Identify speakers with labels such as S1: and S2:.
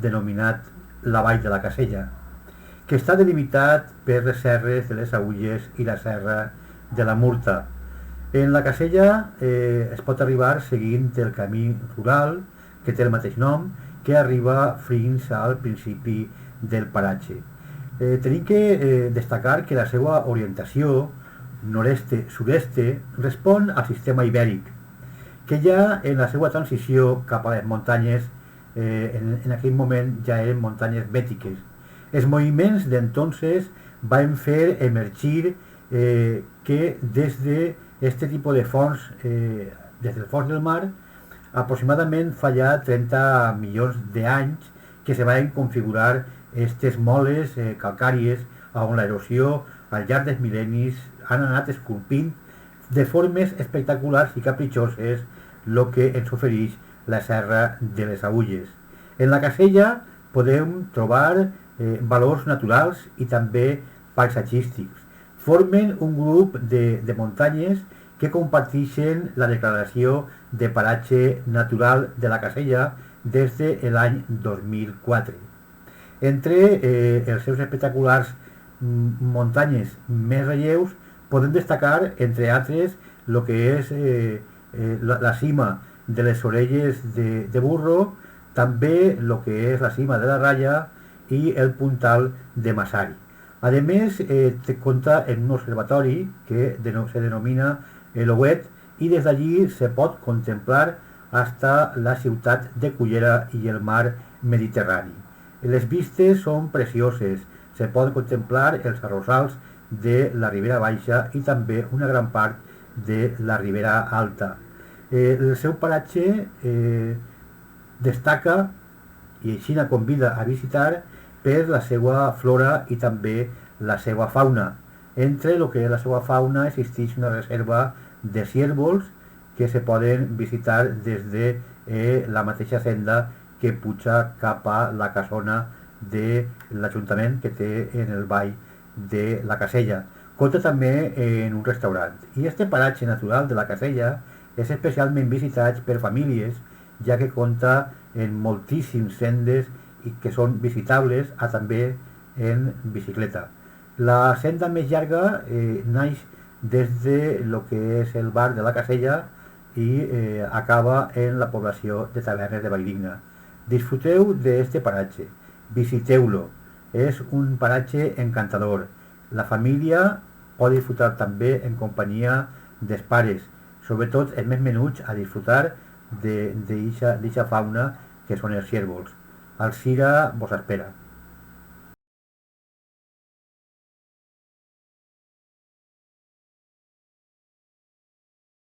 S1: denominat la Vall de la Casella, que està delimitat per les serres de les Agulles i la serra de la Murta. En la Casella es pot arribar seguint el camí rural que té el mateix nom, que arriba fins al principi del paratge. Tenim que destacar que la seva orientació nord-est-sud-est respon al sistema ibèric, que ja en la seva transició cap a les muntanyes, en aquell moment ja eren muntanyes bètiques. Els moviments d'entonces van fer emergir que des d'aquest tipus de fons, des del fons del mar, aproximadament fa ja 30 milions d'anys que se van configurar aquestes moles calcàries on l'erosió al llarg dels mil·lennis han anat esculpint de formes espectaculars i capritxoses el que ens ofereix la serra de les Agulles. En la Casella podem trobar valors naturals i també paisatgístics. Formen un grup de muntanyes que comparteixen la declaració de paratge natural de la Casella des de l'any 2004. Entre els seus espectaculars muntanyes més relleus podem destacar, entre altres, el que és la cima de les orelles de burro, també el que és la cima de la Raya i el puntal de Masari. A més, compta en un observatori que se denomina l'Ouet i des d'allí se pot contemplar hasta la ciutat de Cullera i el mar Mediterrani. Les vistes són precioses, se poden contemplar els arrossals de la Ribera Baixa i també una gran part de la Ribera Alta. El seu paratge destaca i així convida a visitar per la seva flora i també la seva fauna. Entre el que és la seva fauna existeix una reserva de cérvols que se poden visitar des de la mateixa senda que puja cap a la casona de l'Ajuntament que té en el vall de la Casella. Compta també en un restaurant. I este paratge natural de la Casella és especialment visitat per famílies, ja que compta en moltíssims sendes i que són visitables també en bicicleta. La senda més llarga naix des de lo que és el bar de la Casella i acaba en la població de Tavernes de Valldigna. Disfruteu d'este paratge, visiteu-lo, és un paratge encantador. La família pot disfrutar també en companyia dels pares, sobretot els més menuts a disfrutar d'eixa fauna que són els cérvols. Alzira vos espera.